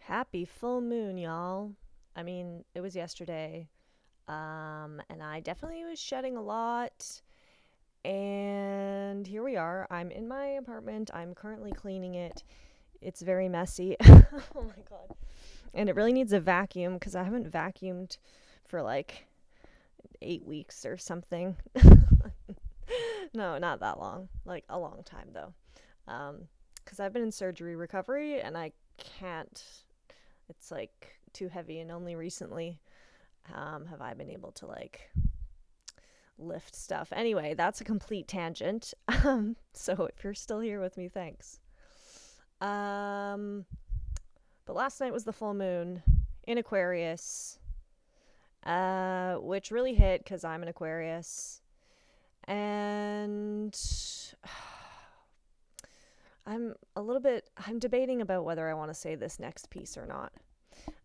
Happy full moon, y'all. I mean, it was yesterday. And I definitely was shedding a lot. And here we are. I'm in my apartment. I'm currently cleaning it. It's very messy. Oh my god. And it really needs a vacuum because I haven't vacuumed for like 8 weeks or something. No, not that long. Like a long time though. Because I've been in surgery recovery and I can't. It's like too heavy, and only recently have I been able to like lift stuff. Anyway, that's a complete tangent. So if you're still here with me, thanks. Um, but last night was the full moon in Aquarius, which really hit because I'm an Aquarius, and I'm debating about whether I want to say this next piece or not.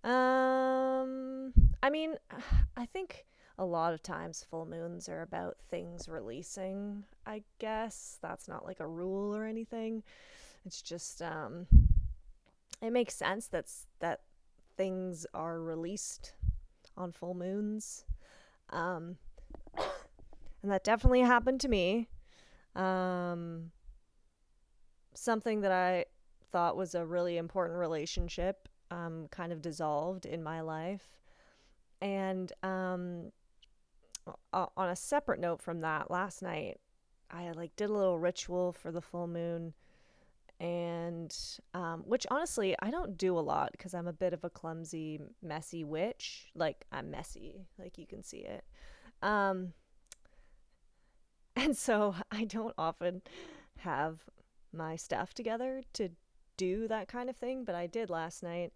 I mean, I think a lot of times full moons are about things releasing. I guess that's not like a rule or anything. It's just it makes sense that things are released on full moons. Um, and that definitely happened to me. Um, Something that I thought was a really important relationship kind of dissolved in my life. And on a separate note from that, last night I like did a little ritual for the full moon, and which honestly I don't do a lot because I'm a bit of a clumsy, messy witch. Like I'm messy, like you can see it. Um, and so I don't often have my stuff together to do that kind of thing, but I did last night,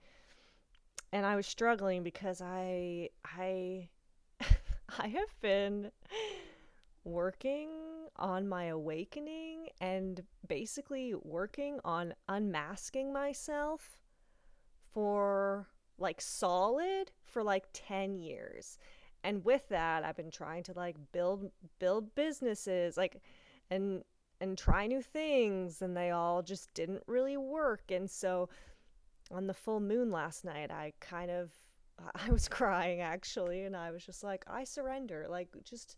and I was struggling because I I have been working on my awakening and basically working on unmasking myself for like solid for like 10 years. And with that, I've been trying to like build businesses like and try new things, and they all just didn't really work. And so on the full moon last night, I was crying actually, and I was just like, I surrender. Like just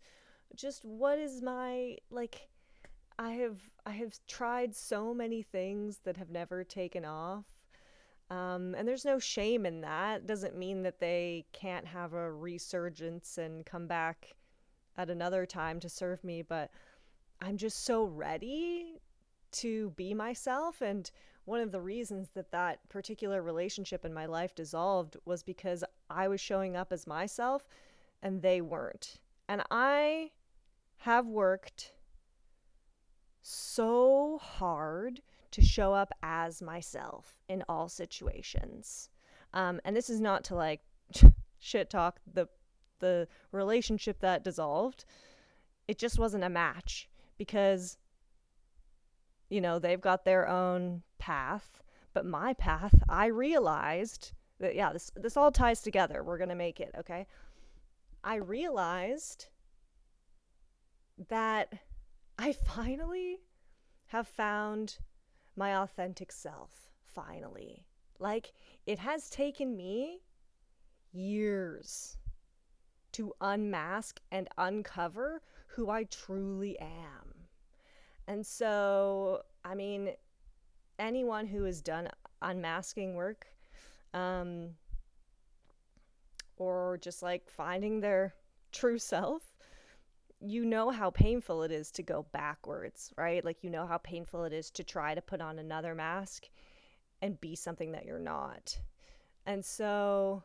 what is my like I have tried so many things that have never taken off. And there's no shame in that. Doesn't mean that they can't have a resurgence and come back at another time to serve me, but I'm just so ready to be myself. And one of the reasons that particular relationship in my life dissolved was because I was showing up as myself and they weren't. And I have worked so hard to show up as myself in all situations. And this is not to like shit talk the relationship that dissolved. It just wasn't a match because they've got their own path, but my path, I realized that yeah, this all ties together. We're going to make it, okay? I realized that I finally have found my authentic self, finally. Like, it has taken me years to unmask and uncover who I truly am. And so, I mean, anyone who has done unmasking work, um, or just like finding their true self, you know how painful it is to go backwards, right? Like, you know how painful it is to try to put on another mask and be something that you're not. And so,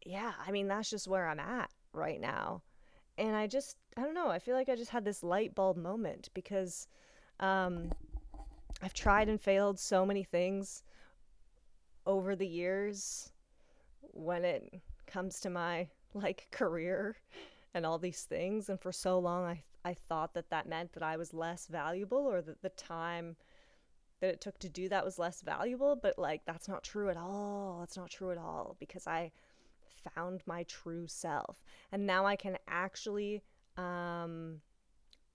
yeah, I mean, that's just where I'm at right now. And I don't know, I feel like I just had this light bulb moment because um, I've tried and failed so many things over the years when it comes to my like career and all these things. And for so long, I thought that meant that I was less valuable, or that the time that it took to do that was less valuable. But like, that's not true at all. That's not true at all, because I found my true self. And now I can actually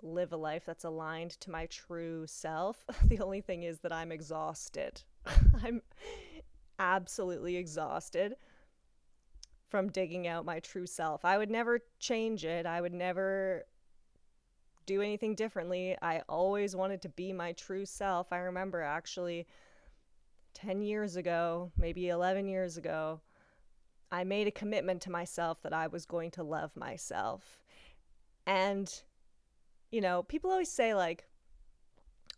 live a life that's aligned to my true self. The only thing is that I'm exhausted. I'm absolutely exhausted from digging out my true self. I would never change it. I would never do anything differently. I always wanted to be my true self. I remember actually 10 years ago, maybe 11 years ago, I made a commitment to myself that I was going to love myself. And, people always say, like,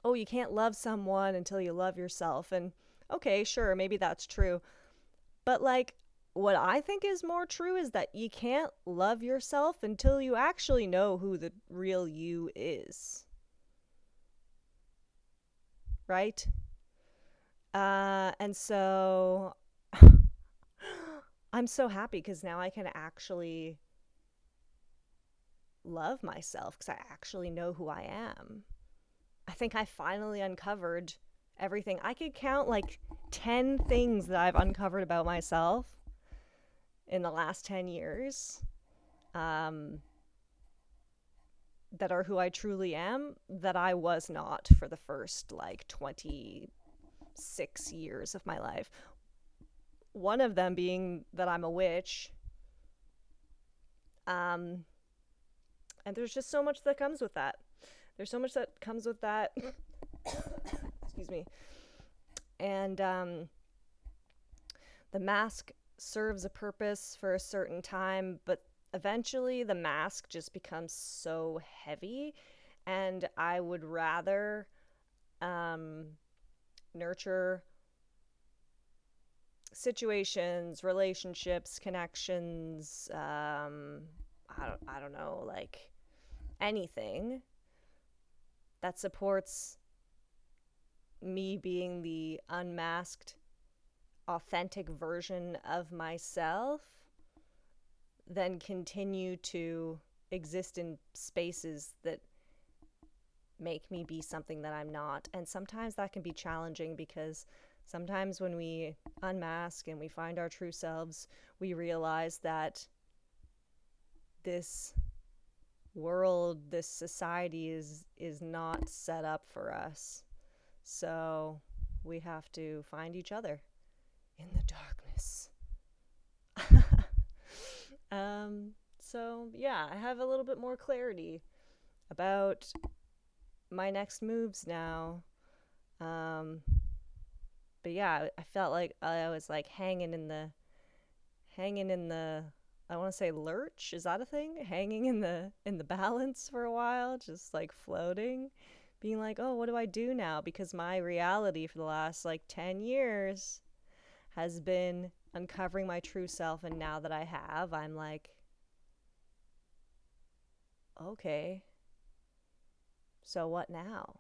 oh, you can't love someone until you love yourself. And okay, sure, maybe that's true. But, like, what I think is more true is that you can't love yourself until you actually know who the real you is. Right? And so I'm so happy because now I can actually love myself because I actually know who I am. I think I finally uncovered everything. I could count like 10 things that I've uncovered about myself in the last 10 years that are who I truly am that I was not for the first like 26 years of my life. One of them being that I'm a witch. And there's just so much that comes with that. There's so much that comes with that. Excuse me. And the mask serves a purpose for a certain time, but eventually the mask just becomes so heavy, and I would rather nurture situations, relationships, connections, I don't know, like anything that supports me being the unmasked, authentic version of myself than continue to exist in spaces that make me be something that I'm not. And sometimes that can be challenging because sometimes when we unmask and we find our true selves, we realize that this world, this society is not set up for us. So we have to find each other in the darkness. So yeah, I have a little bit more clarity about my next moves now. But yeah, I felt like I was like hanging in the I want to say lurch, is that a thing? Hanging in the balance for a while, just like floating, being like, "Oh, what do I do now?" Because my reality for the last like 10 years has been uncovering my true self, and now that I have, I'm like, okay, so what now?